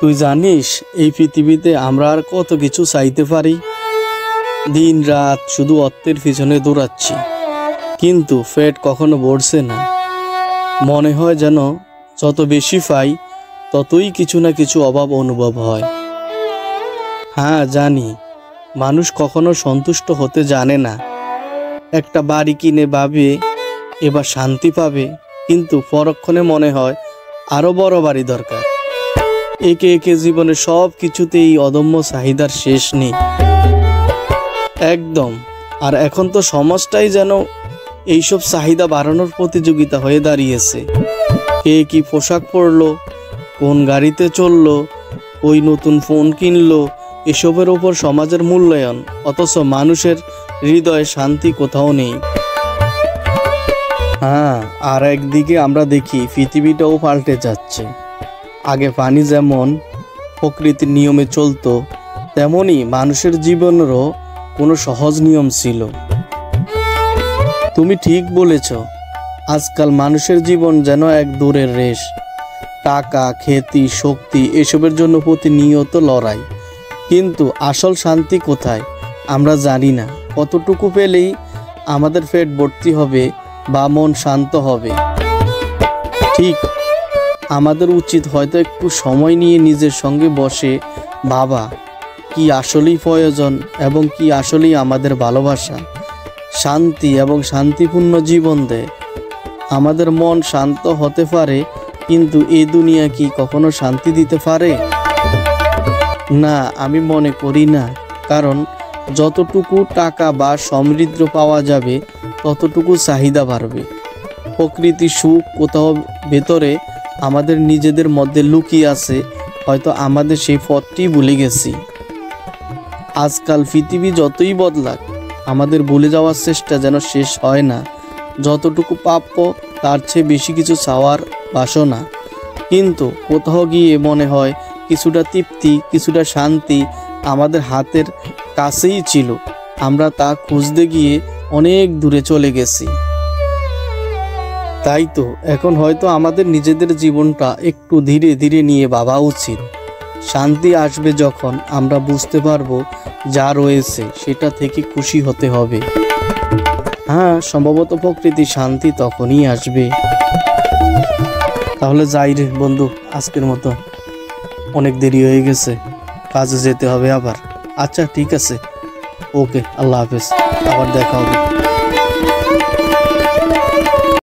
তুই জানিস এই পৃথিবীতে আমরা আর কত কিছু চাইতে পারি। দিন রাত শুধু অর্থের পিছনে দৌড়াচ্ছি, কিন্তু পেট কখনো ভরছে না। মনে হয় যেন যত বেশি পাই ততই কিছু না কিছু অভাব অনুভব হয়। হ্যাঁ জানি, মানুষ কখনো সন্তুষ্ট হতে জানে না। একটা বাড়ি কিনে ভাবে এবার শান্তি পাবে, কিন্তু পরক্ষণে মনে হয় আরো বড় বাড়ি দরকার। একে একে জীবনে সব কিছুতেই অদম্য চাহিদার শেষ নেই একদম। আর এখন তো সমাজটাই যেন এইসব চাহিদা বাড়ানোর প্রতিযোগিতা হয়ে দাঁড়িয়েছে। কে কি পোশাক পরলো, কোন গাড়িতে চললো, ওই নতুন ফোন কিনলো, এসবের ওপর সমাজের মূল্যায়ন, অথচ মানুষের হৃদয়ে শান্তি কোথাও নেই। হ্যাঁ, আর একদিকে আমরা দেখি পৃথিবীটাও পাল্টে যাচ্ছে। আগে পানি যেমন প্রকৃতির নিয়মে চলতো, তেমনি মানুষের জীবনেরও কোনো সহজ নিয়ম ছিল। তুমি ঠিক বলেছ, আজকাল মানুষের জীবন যেন এক দৌড়ের রেস। টাকা, খ্যাতি, শক্তি এসবের জন্য প্রতিনিয়ত লড়াই। কিন্তু আসল শান্তি কোথায় আমরা জানি না। কতটুকু পেলেই আমাদের পেট ভর্তি হবে বা মন শান্ত হবে। ঠিক, আমাদের উচিত হয়তো একটু সময় নিয়ে নিজের সঙ্গে বসে ভাবা কি আসলেই প্রয়োজন এবং কি আসলেই আমাদের ভালোবাসা শান্তি এবং শান্তিপূর্ণ জীবন দেয়। আমাদের মন শান্ত হতে পারে, কিন্তু এই দুনিয়া কি কখনো শান্তি দিতে পারে? না, আমি মনে করি না। কারণ যতটুকু টাকা বা সমৃদ্ধ পাওয়া যাবে ততটুকু চাহিদা বাড়বে। প্রকৃতি সুখ কোথাও ভেতরে আমাদের নিজেদের মধ্যে লুকিয়ে আছে, হয়তো আমাদের সেই পথটি ভুলে গেছি। আজকাল পৃথিবী যতই বদলাক, আমাদের ভুলে যাওয়ার চেষ্টা যেন শেষ হয় না। যতটুকু প্রাপ্য তার চেয়ে বেশি কিছু চাওয়ার বাসনা, কিন্তু কোথাও গিয়ে মনে হয় কিছুটা তৃপ্তি, কিছুটা শান্তি আমাদের হাতের কাছেই ছিল। আমরা তা খুঁজতে গিয়ে অনেক দূরে চলে গেছি। তাই তো এখন হয়তো আমাদের নিজেদের জীবনটা একটু ধীরে ধীরে নিয়ে ভাবা উচিত। শান্তি আসবে যখন আমরা বুঝতে পারবো যা রয়েছে সেটা থেকে খুশি হতে হবে। হ্যাঁ, সম্ভবত প্রকৃতি শান্তি তখনই আসবে। তাহলে যাই রে বন্ধু, আজকের মতো অনেক দেরি হয়ে গেছে, কাজে যেতে হবে আবার। আচ্ছা ঠিক আছে, ওকে, আল্লাহ হাফেজ, আবার দেখা হবে।